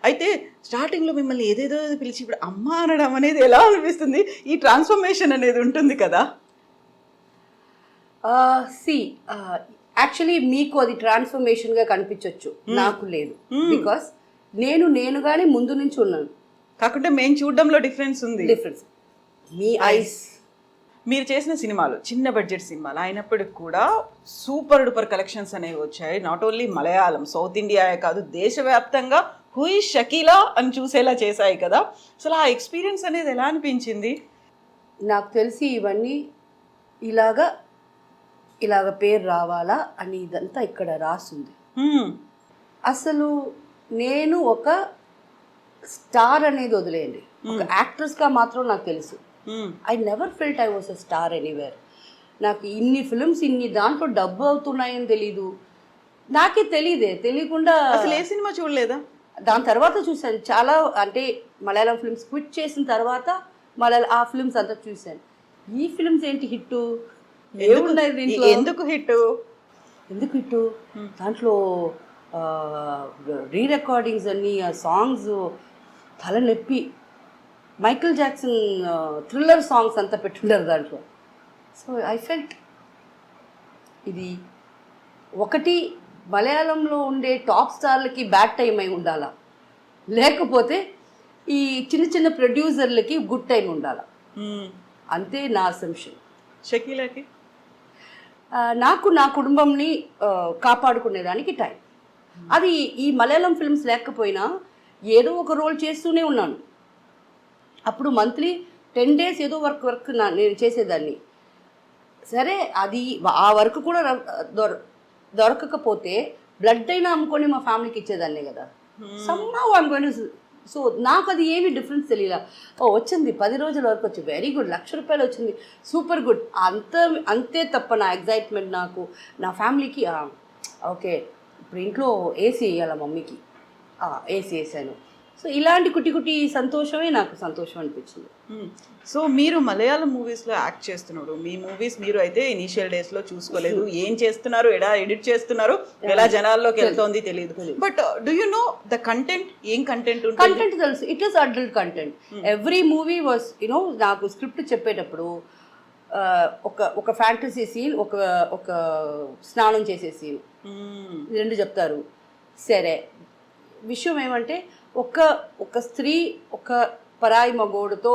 అయితే స్టార్టింగ్లో మిమ్మల్ని ఏదేదో పిలిచి ఇప్పుడు అమ్మ అనడం అనేది ఎలా అనిపిస్తుంది? ఈ ట్రాన్స్ఫర్మేషన్ అనేది ఉంటుంది కదా. సి యాక్చువల్లీ మీకు అది ట్రాన్స్ఫర్మేషన్గా కనిపించవచ్చు, నాకు లేదు. బికాస్ నేనుగానే ముందు నుంచి ఉన్నాను. కాకుంటే మేము చూడడంలో డిఫరెన్స్ ఉంది. డిఫరెన్స్ మీ ఐస్. మీరు చేసిన సినిమాలు చిన్న బడ్జెట్ సినిమాలు అయినప్పటికి కూడా సూపర్ డూపర్ కలెక్షన్స్ అనేవి వచ్చాయి. నాట్ ఓన్లీ మలయాళం, సౌత్ ఇండియాయే కాదు దేశవ్యాప్తంగా హూ ఇస్ షకీలా అని చూసేలా చేశాయి కదా. అసలు ఆ ఎక్స్పీరియన్స్ అనేది ఎలా అనిపించింది? నాకు తెలిసి ఇవన్నీ ఇలాగ పేరు రావాలా అని ఇదంతా ఇక్కడ రాస్తుంది. అసలు నేను ఒక స్టార్ అనేది వదిలేయండి, ఒక యాక్ట్రెస్గా మాత్రం నాకు తెలుసు. I never felt I was a star anywhere. నాకు ఇన్ని ఫిల్మ్స్ ఇన్ని దాంట్లో డబ్బు అవుతున్నాయని తెలీదు, నాకే తెలియకుండా. అసలు ఏ సినిమా చూడలేదా? దాని తర్వాత చూశాను చాలా, అంటే మలయాళం ఫిల్మ్స్ క్విట్ చేసిన తర్వాత ఆ ఫిల్మ్స్ అంతా చూశాను. ఈ ఫిల్మ్స్ ఏంటి హిట్? ఎందుకు హిట్? దాంట్లో రీ రికార్డింగ్స్ అన్ని, ఆ సాంగ్స్ తలనొప్పి. మైకిల్ జాక్సన్ థ్రిల్లర్ సాంగ్స్ అంతా పెట్టుండారు దాంట్లో. సో ఐ ఫెల్ట్ ఇది ఒకటి మలయాళంలో ఉండే టాప్ స్టార్లకి బ్యాడ్ టైం అయి ఉండాలా, లేకపోతే ఈ చిన్న చిన్న ప్రొడ్యూసర్లకి గుడ్ టైం ఉండాలా, అంతే నా అసంప్షన్. షకీలాకి నాకు నా కుటుంబంని కాపాడుకునేదానికి టైం. అది ఈ మలయాళం ఫిల్మ్స్ లేకపోయినా ఏదో ఒక రోల్ చేస్తూనే ఉన్నాను. అప్పుడు మంత్లీ 10 days ఏదో వర్క్ నేను చేసేదాన్ని. సరే అది ఆ వర్క్ కూడా దొరకకపోతే బ్లడ్ అయినా అమ్ముకొని మా ఫ్యామిలీకి ఇచ్చేదాన్నే కదా. Somehow I'm going to. So నాకు అది ఏమి డిఫరెన్స్ తెలియలా. వచ్చింది 10 రోజుల వరకు వచ్చి వెరీ గుడ్, ₹1,00,000 వచ్చింది, సూపర్ గుడ్. అంతే తప్ప నా ఎగ్జైట్మెంట్ నాకు నా ఫ్యామిలీకి ఓకే ఇప్పుడు ఇంట్లో ఏసీ వేయాల మమ్మీకి, ఏసీ వేసాను. సో ఇలాంటి కుట్టి సంతోషమే నాకు సంతోషం అనిపించింది. సో మీరు మలయాళం మూవీస్లో యాక్ట్ చేస్తున్నారు. మీ మూవీస్ మీరు అయితే ఇనీషియల్ డేస్లో చూసుకోలేదు, ఏం చేస్తున్నారు, ఎలా ఎడిట్ చేస్తున్నారు, ఎలా జనాల్లోకి వెళ్తోంది తెలియదు. But do you know the content? ఏం కంటెంట్ ఉంటుంది? కంటెంట్ తెలుసు. It is adult content. Every movie was నాకు స్క్రిప్ట్ చెప్పేటప్పుడు ఒక ఫ్యాంటసీ సీన్, ఒక స్నానం చేసే సీన్, రెండు చెప్తారు. సరే, విషయం ఏమంటే ఒక స్త్రీ ఒక పరాయి మగోడుతో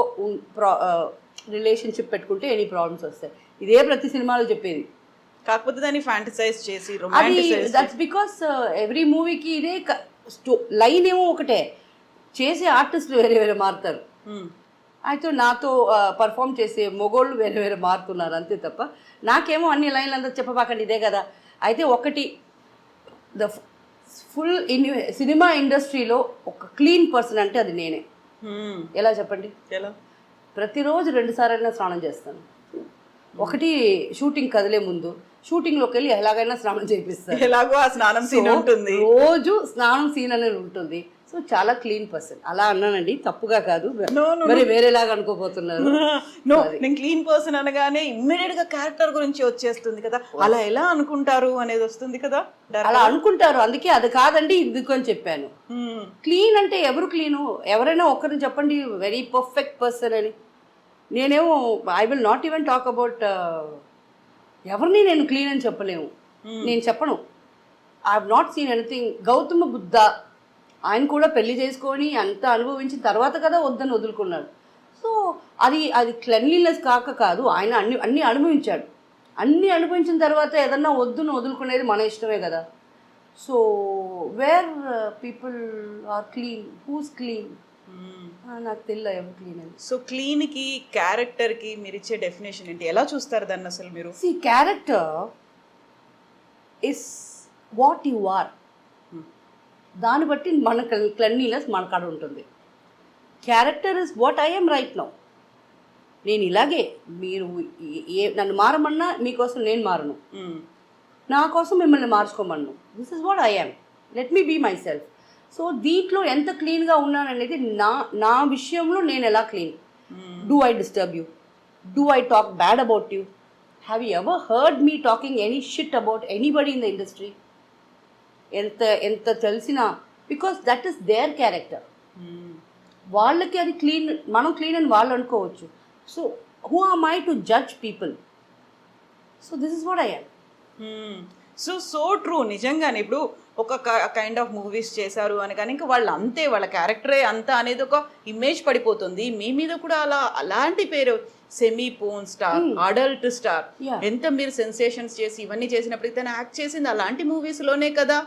రిలేషన్షిప్ పెట్టుకుంటే ఎనీ ప్రాబ్లమ్స్ వస్తాయి. ఇదే ప్రతి సినిమాలో చెప్పేది. కాకపోతే దాన్ని ఫ్యాంటసైజ్ చేసి దట్స్ బికాస్ ఎవ్రీ మూవీకి ఇదే లైన్ ఏమో ఒకటే, చేసే ఆర్టిస్టులు వేరే మారుతారు. అయితే నాతో పర్ఫామ్ చేసే మొగోళ్ళు వేరే మారుతున్నారు, అంతే తప్ప నాకేమో అన్ని లైన్లు అంతా చెప్పబాకండి ఇదే కదా. అయితే ఒకటి, ద ఫుల్ సినిమా ఇండస్ట్రీలో ఒక క్లీన్ పర్సన్ అంటే అది నేనే. ఎలా చెప్పండి? ఎలా? ప్రతిరోజు 2 సార్లు స్నానం చేస్తాను. ఒకటి షూటింగ్ కదిలే ముందు, షూటింగ్లోకి వెళ్ళి ఎలాగైనా స్నానం చేపిస్తాను. ఎలాగో ఆ స్నానం సీన్ ఉంటుంది, రోజు స్నానం సీన్ అనేది ఉంటుంది. సో చాలా క్లీన్ పర్సన్. అలా అన్నానండి, తప్పుగా కాదు, మరి వేరేలాగా అనుకోబోతున్నారు. నేను క్లీన్ పర్సన్ అనగానే ఇమ్మీడియట్ గా క్యారెక్టర్ గురించి వచ్చేస్తుంది కదా, అలా ఎలా అనుకుంటారు అనేది వస్తుంది కదా. అలా అనుకుంటారు, అందుకే అది కాదండి ఎందుకు అని చెప్పాను. క్లీన్ అంటే ఎవరు క్లీను? ఎవరైనా ఒక్కరిని చెప్పండి వెరీ పర్ఫెక్ట్ పర్సన్ అని. నేనేమో I will not even talk about ఎవరిని నేను క్లీన్ అని చెప్పలేము. నేను చెప్పను. I have not seen anything. Gautama Buddha ఆయన కూడా పెళ్లి చేసుకొని అంత అనుభవించిన తర్వాత కదా వద్దని వదులుకున్నాడు. సో అది క్లెన్లీనెస్ కాదు, ఆయన అన్ని అనుభవించాడు. అన్నీ అనుభవించిన తర్వాత ఏదన్నా వద్దును వదులుకునేది మన ఇష్టమే కదా. So where people are clean, who's clean? నాకు తెలియదు ఎవరు క్లీన్ అని. సో క్లీన్కి క్యారెక్టర్కి మీరు ఇచ్చే డెఫినేషన్ ఏంటి? ఎలా చూస్తారు దాన్ని అసలు మీరు? See, character is what you are. దాన్ని బట్టి మన క్లెన్లీనెస్ మన కాడ ఉంటుంది. Character is what I am right now. నేను ఇలాగే, మీరు నన్ను మారమన్నా మీకోసం నేను మారను, నా కోసం మిమ్మల్ని మార్చుకోమన్ను. This is what I am, let me be myself. So దీంట్లో ఎంత క్లీన్గా ఉన్నాననేది నా విషయంలో నేను ఎలా clean. Do I disturb you? Do I talk bad about you? Have you ever heard me talking any shit about anybody in the industry? ఎంత తెలిసినా because that is their character. వాళ్ళకి అది క్లీన్, మనం క్లీన్ అని వాళ్ళు అనుకోవచ్చు. So who are my to judge people? So this is what I yam. So true. నిజంగానే ఇప్పుడు ఒక కైండ్ ఆఫ్ మూవీస్ చేశారు అని కానీ ఇంకా వాళ్ళు అంతే, వాళ్ళ క్యారెక్టరే అంతా అనేది ఒక ఇమేజ్ పడిపోతుంది. మీ మీద కూడా అలాంటి పేరు semi porn star, adult star, ఎంత మీరు సెన్సేషన్స్ చేసి ఇవన్నీ చేసినప్పటికీ తను యాక్ట్ చేసింది అలాంటి మూవీస్ లోనే కదా.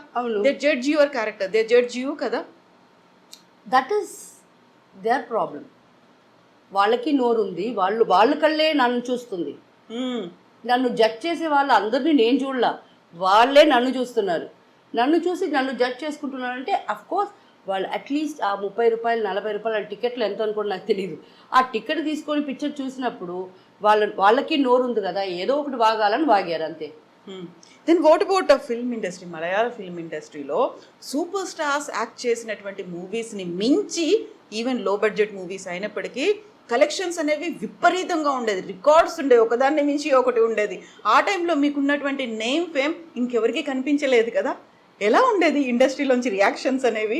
They judge your character, they judge you కదా. That is their problem. వాళ్ళకి నోరుంది, వాళ్ళ కళ్ళే నన్ను చూస్తుంది. నన్ను జడ్జ్ చేసే వాళ్ళు అందరినీ నేను చూడలా, వాళ్ళే నన్ను చూస్తున్నారు. నన్ను చూసి నన్ను జడ్జ్ చేసుకుంటున్నారంటే అఫ్కోర్స్ వాళ్ళు అట్లీస్ట్ ఆ 30 రూపాయలు 40 రూపాయలు టికెట్లు ఎంత అనుకోండి నాకు తెలియదు. ఆ టికెట్ తీసుకొని పిక్చర్ చూసినప్పుడు వాళ్ళకి నోరు ఉంది కదా, ఏదో ఒకటి వాగాలని వాగారు అంతే. Then what about film industry? Malayalam film ఇండస్ట్రీలో సూపర్ స్టార్స్ యాక్ట్ చేసినటువంటి మూవీస్ని మించి ఈవెన్ లో బడ్జెట్ మూవీస్ అయినప్పటికీ కలెక్షన్స్ అనేవి విపరీతంగా ఉండేది, రికార్డ్స్ ఉండేవి, ఒకదాన్ని మించి ఒకటి ఉండేది. ఆ టైంలో మీకున్నటువంటి నేమ్ ఫేమ్ ఇంకెవరికి కనిపించలేదు కదా. ఎలా ఉండేది ఇండస్ట్రీలోంచి రియాక్షన్స్ అనేవి?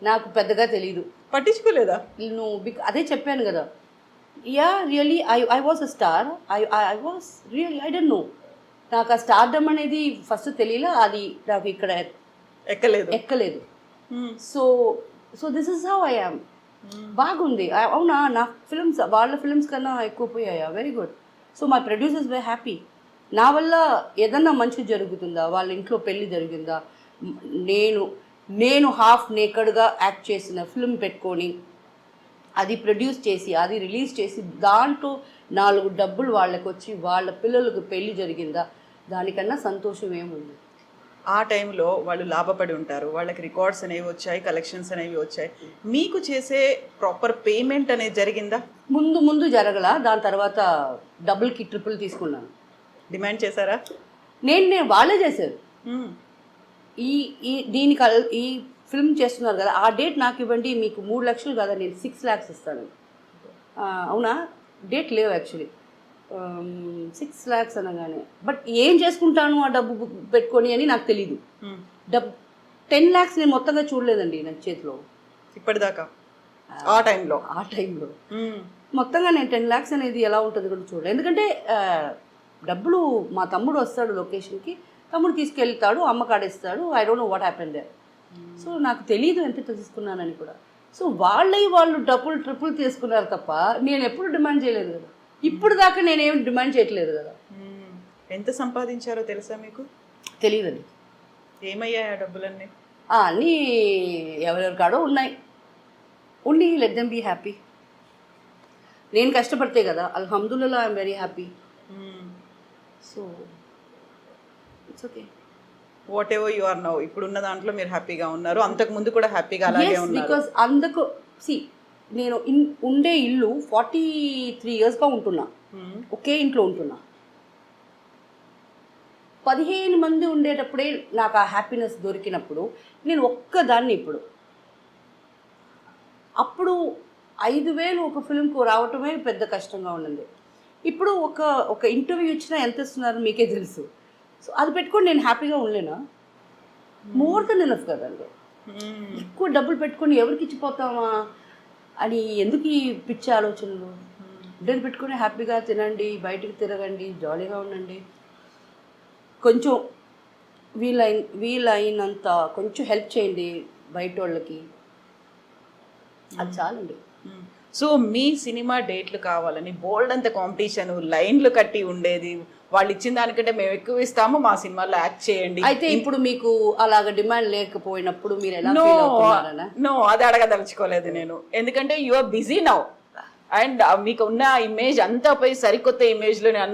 నాకు పెద్దగా తెలీదు, పట్టించుకోలేదా? అదే చెప్పాను కదా. Yeah really I was a star. I was really I don't no. నాకు ఆ స్టార్డమ్ అనేది ఫస్ట్ తెలియలే, అది నాకు ఇక్కడ ఎక్కలేదు. So this is how I am. బాగుంది. అవునా, నా ఫిల్మ్స్ వాళ్ళ ఫిల్మ్స్ కన్నా ఎక్కువ పోయాయా? Very good. So my producers way happy. నా వల్ల ఏదన్నా మంచి జరుగుతుందా, వాళ్ళ ఇంట్లో పెళ్ళి జరిగిందా, నేను హాఫ్ నేకడ్గా యాక్ట్ చేసిన ఫిల్మ్ పెట్టుకొని అది ప్రొడ్యూస్ చేసి అది రిలీజ్ చేసి దాంట్లో 4 డబ్బులు వాళ్ళకి వచ్చి వాళ్ళ పిల్లలకు పెళ్ళి జరిగిందా, దానికన్నా సంతోషం ఏముంది? ఆ టైంలో వాళ్ళు లాభపడి ఉంటారు, వాళ్ళకి రికార్డ్స్ అనేవి వచ్చాయి, కలెక్షన్స్ అనేవి వచ్చాయి. మీకు చేసే ప్రాపర్ పేమెంట్ అనేది జరిగిందా? ముందు జరగలా, దాని తర్వాత డబుల్కి ట్రిపుల్ తీసుకున్నాను. డిమాండ్ చేశారా? నేను వాళ్ళే చేశారు. ఈ ఫిల్మ్ చేస్తున్నారు కదా, ఆ డేట్ నాకు ఇవ్వండి, మీకు 3 లక్షలు కదా, నేను 6 lakhs ఇస్తాను. అవునా, డేట్ లేవు యాక్చువల్లీ. 6 lakhs అనగానే, బట్ ఏం చేసుకుంటాను ఆ డబ్బు పెట్టుకొని అని నాకు తెలీదు. 10 lakhs నేను మొత్తంగా చూడలేదండి నా చేతిలో ఇప్పటిదాకా. ఆ టైంలో మొత్తంగా నేను 10 lakhs అనేది ఎలా ఉంటుంది కూడా చూడలేదు. ఎందుకంటే డబ్బులు మా తమ్ముడు వస్తాడు లొకేషన్కి, తమ్ముడు తీసుకెళ్తాడు, అమ్మ కాడేస్తాడు. I don't know what happened there. So నాకు తెలీదు ఎంత తీసుకున్నానని కూడా. సో వాళ్ళు డబ్బులు ట్రిపుల్ తీసుకున్నారు తప్ప నేను ఎప్పుడు డిమాండ్ చేయలేదు కదా. ఇప్పుడు దాకా నేనేం డిమాండ్ చేయట్లేదు కదా. ఎంత సంపాదించారో తెలుసా మీకు? తెలియదండి. ఏమయ్యాయి ఆ డబ్బులన్నీ? అన్నీ ఎవరెవరి కాడో ఉన్నాయి. Only let them be happy. నేను కష్టపడితే కదా, అల్హమ్దుల్లా I'm very happy. So it's okay. What ever you are now, ఇప్పుడున్న దాంట్లో మీరు హ్యాపీగా ఉన్నారు, అంతకు ముందు కూడా హ్యాపీగా అలాగే ఉన్నారు. బికాస్ అందుకు నేను ఉండే ఇల్లు 43 yearsగా ఉంటున్నా, ఒకే ఇంట్లో ఉంటున్నా. 15 మంది ఉండేటప్పుడే నాకు ఆ హ్యాపీనెస్ దొరికినప్పుడు నేను ఒక్కదాన్ని. అప్పుడు 5,000 ఒక ఫిల్మ్కు రావటమే పెద్ద కష్టంగా ఉండింది. ఇప్పుడు ఒక ఇంటర్వ్యూ ఇచ్చినా ఎంత ఇస్తున్నారు మీకే తెలుసు. సో అది పెట్టుకొని నేను హ్యాపీగా ఉండలేనా? మోర్ దెన్ ఎనఫ్ కదండి. ఎక్కువ డబ్బులు పెట్టుకొని ఎవరికి ఇచ్చిపోతామా అని ఎందుకు ఈ పిచ్చి ఆలోచనలు? డబ్బులు పెట్టుకొని హ్యాపీగా తినండి, బయటికి తిరగండి, జాలీగా ఉండండి. కొంచెం వీలైనంత కొంచెం హెల్ప్ చేయండి బయట వాళ్ళకి, అది చాలండి. సో మీ సినిమా డేట్లు కావాలని బోల్డ్ అంత కాంపిటీషన్, లైన్లు కట్టి ఉండేది. వాళ్ళు ఇచ్చిన దానికంటే మేము ఎక్కువ ఇస్తాము, మా సినిమాలో యాక్ట్ చేయండి. అయితే ఇప్పుడు మీకు అలాగ డిమాండ్ లేకపోయినప్పుడు మీరు ఎలా ఫీల్ అవుతున్నారనా? నో, అది అడగదలుచుకోలేదు నేను. ఎందుకంటే you are busy now and మీకు ఉన్న ఇమేజ్ అంతా పోయి సరికొత్త ఇమేజ్లో నేను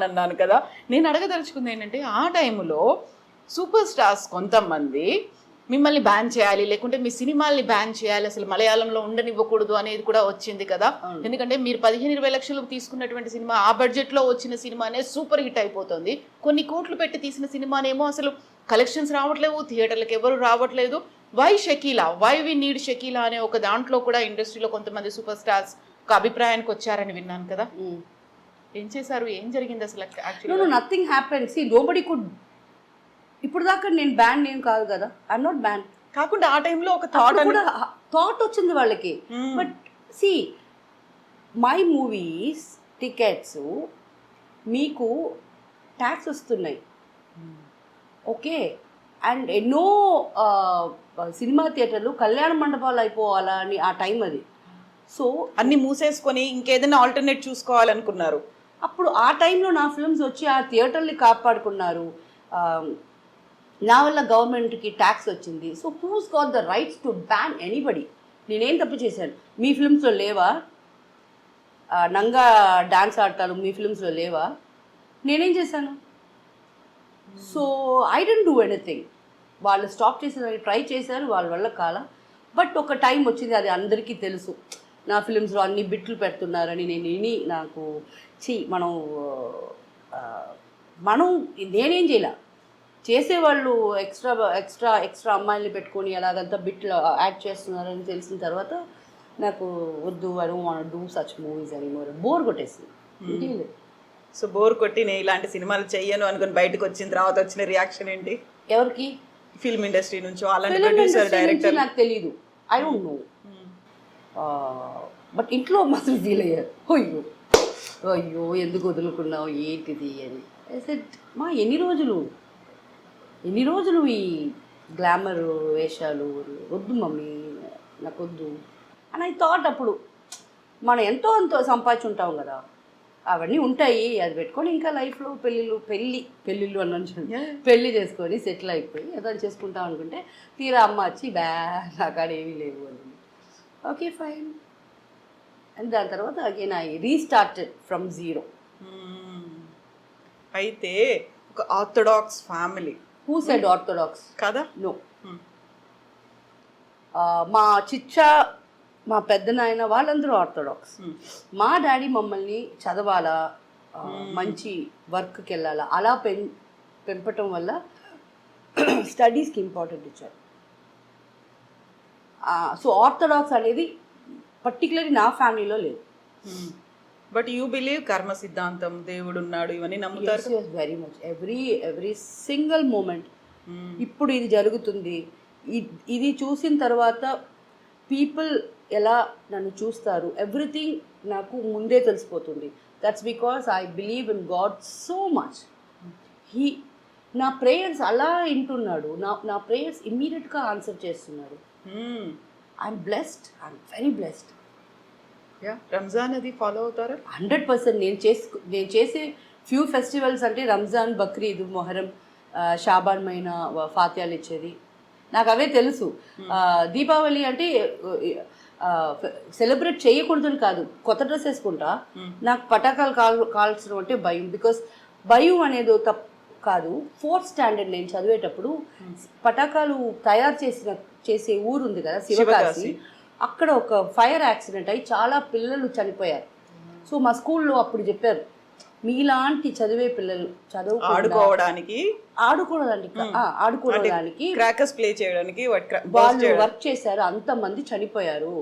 అన్నాను కదా. నేను అడగదలుచుకుంది ఏంటంటే, ఆ టైంలో సూపర్ స్టార్స్ కొంతమంది మిమ్మల్ని బ్యాన్ చేయాలి, లేకుంటే మీ సినిమాల్ని బ్యాన్ చేయాలి, అసలు మలయాళంలో ఉండనివ్వకూడదు అనేది కూడా వచ్చింది కదా. ఎందుకంటే మీరు 15-20 లక్షలు తీసుకున్నటువంటి సినిమా, ఆ బడ్జెట్లో వచ్చిన సినిమానే సూపర్ హిట్ అయిపోతుంది. కొన్ని కోట్లు పెట్టి తీసిన సినిమానేమో అసలు కలెక్షన్స్ రావట్లేవు, థియేటర్లకు ఎవరు రావట్లేదు. Why Shakeela, why we need Shakeela అనే ఒక దాంట్లో కూడా ఇండస్ట్రీలో కొంతమంది సూపర్ స్టార్స్ ఒక అభిప్రాయానికి వచ్చారని విన్నాను కదా. ఏం చేశారు, ఏం జరిగింది అసలు? Nothing happen. See nobody could ఇప్పుడు దాకా నేను బ్యాన్ ఏం కాదు కదా, ఐఎమ్ నాట్ బ్యాన్. కాకుండా ఆ టైంలో ఒక థాట్ కూడా థాట్ వచ్చింది వాళ్ళకి. But see my movies tickets మీకు ట్యాక్స్ వస్తున్నాయి, ఓకే. అండ్ ఎన్నో సినిమా థియేటర్లు కళ్యాణ మండపాలు అయిపోవాలా అని ఆ టైం అది. సో అన్ని మూసేసుకొని ఇంకేదైనా ఆల్టర్నేట్ చూసుకోవాలనుకున్నారు. అప్పుడు ఆ టైంలో నా ఫిల్మ్స్ వచ్చి ఆ థియేటర్ని కాపాడుకున్నారు. నా వల్ల గవర్నమెంట్కి ట్యాక్స్ వచ్చింది. So who's got the rights to ban anybody? నేనేం తప్పు చేశాను? మీ ఫిల్మ్స్లో లేవా నంగా డాన్స్ ఆడతారు? మీ ఫిల్మ్స్లో లేవా? నేనేం చేశాను? So I don't do anything. వాళ్ళు స్టాప్ చేసేదానికి ట్రై చేశారు, వాళ్ళ వల్ల కాల. బట్ ఒక టైం వచ్చింది, అది అందరికీ తెలుసు, నా ఫిల్మ్స్లో అన్ని బిట్లు పెడుతున్నారని. నాకు మనం నేనేం చేయలే. చేసేవాళ్ళు ఎక్స్ట్రా ఎక్స్ట్రా ఎక్స్ట్రా అమ్మాయిల్ని పెట్టుకొని అలాగంతా బిట్లు యాడ్ చేస్తున్నారని తెలిసిన తర్వాత నాకు వద్దు, I don't want to do such movies అని బోర్ కొట్టేసింది. ఇంకేం. సో బోర్ కొట్టి నేను ఇలాంటి సినిమాలు చెయ్యను అనుకుని బయటకు వచ్చిన తర్వాత వచ్చిన రియాక్షన్ ఏంటి? ఎవరికి? ఫిల్మ్ ఇండస్ట్రీ నుంచి, అలాంటి ప్రొడ్యూసర్, డైరెక్టర్? నాకు తెలియదు, ఐ డోంట్ నో. బట్ ఇంట్లో మాత్రం ఫీల్ అయ్యారు, అయ్యో అయ్యో ఎందుకు వదులుకున్నావు ఏంటిది అని. మా ఎన్ని రోజులు ఈ గ్లామర్ వేషాలు వద్దు మమ్మీ, నాకు వద్దు అని ఐ థాట్. అప్పుడు మనం ఎంతో సంపాదించుంటాం కదా, అవన్నీ ఉంటాయి, అది పెట్టుకొని ఇంకా లైఫ్లో పెళ్ళిళ్ళు అన్న పెళ్ళి చేసుకొని సెటిల్ అయిపోయి ఏదైనా చేసుకుంటాం అనుకుంటే తీరా అమ్మ వచ్చి నాకాడ ఏమీ లేవు అని. Okay fine. అండ్ దాని తర్వాత again I restarted from zero. అయితే ఒక orthodox family. Who said orthodox? కదా. నో. మా చిచ్చా, మా పెద్ద నాయన వాళ్ళందరూ ఆర్థోడాక్స్. మా డాడీ మమ్మల్ని చదవాలా, మంచి వర్క్కి వెళ్ళాలా అలా పెంపటం వల్ల స్టడీస్కి ఇంపార్టెంట్ ఇచ్చారు. సో ఆర్థోడాక్స్ అనేది పర్టికులర్లీ నా ఫ్యామిలీలో లేదు. బట్ యూ బిలీవ్ కర్మ సిద్ధాంతం, దేవుడు ఉన్నాడు, ఇవన్నీ నమ్ముతారు? Very much. Every single moment. ఇప్పుడు ఇది జరుగుతుంది, ఇది చూసిన తర్వాత పీపుల్ ఎలా నన్ను చూస్తారు, ఎవ్రీథింగ్ నాకు ముందే తెలిసిపోతుంది. That's because I believe in God so much. నా ప్రేయర్స్ అలా వింటున్నాడు, నా ప్రేయర్స్ ఇమ్మీడియట్గా ఆన్సర్ చేస్తున్నాడు. I'm blessed, I'm very blessed. Ramzan అది ఫాలో అవుతారా? 100%. నేను చేసే ఫ్యూ ఫెస్టివల్స్ అంటే రంజాన్, బక్రీద్, మొహరం, షాబాన్ మైనా ఫాత్యాలు ఇచ్చేది నాకు అవే తెలుసు. దీపావళి అంటే సెలబ్రేట్ చేయకూడదని కాదు, కొత్త డ్రెస్ వేసుకుంటా. నాకు పటాకాలు కాల్చడం అంటే భయం. బికాస్ భయం అనేది తప్పు కాదు. 4th స్టాండర్డ్ నేను చదివేటప్పుడు పటాకాలు తయారు చేసే ఊరు ఉంది కదా, శివకాశి. అక్కడ ఒక ఫైర్ యాక్సిడెంట్ అయ్యి చాలా పిల్లలు చనిపోయారు. సో మా స్కూల్లో అప్పుడు చెప్పారు, మీలాంటి చదివే పిల్లలు ఆడుకోవడానికి క్రాకర్స్ ప్లే చేయడానికి వాళ్ళు వర్క్ చేశారు, అంతమంది చనిపోయారు.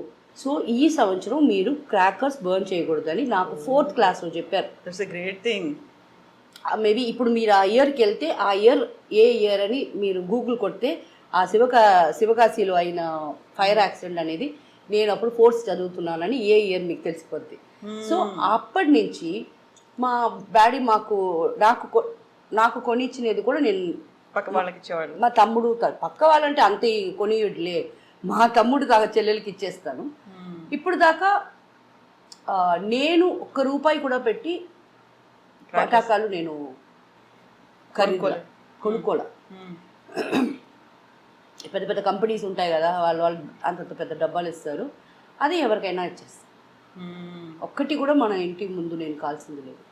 సో ఈ సంవత్సరం మీరు క్రాకర్స్ బర్న్ చేయకూడదని నాకు 4th క్లాస్లో చెప్పారు. That's a great thing. Maybe ఇప్పుడు మీరు ఆ ఇయర్కి వెళ్తే ఆ ఇయర్ ఏ ఇయర్ అని మీరు గూగుల్ కొడితే ఆ శివకాశిలో అయిన ఫైర్ యాక్సిడెంట్ అనేది నేను అప్పుడు 4th చదువుతున్నానని ఏ ఇయర్ మీకు తెలిసిపోద్ది. సో అప్పటి నుంచి మా డాడీ నాకు కొనిచ్చినది కూడా నేను పక్క వాళ్ళకి ఇచ్చేవాడు. మా తమ్ముడు, పక్క వాళ్ళంటే అంత కొనియట్లే, మా తమ్ముడు చెల్లెలకి ఇచ్చేస్తాను. ఇప్పుడు దాకా నేను ₹1 కూడా పెట్టి పటాకాలు నేను కొనుక్కోలే. పెద్ద పెద్ద కంపెనీస్ ఉంటాయి కదా, వాళ్ళు అంత పెద్ద డబ్బాలు ఇస్తారు, అది ఎవరికైనా ఇచ్చేస్తాను. ఒక్కటి కూడా మన ఇంటి ముందు నేను కాల్సింది లేదు.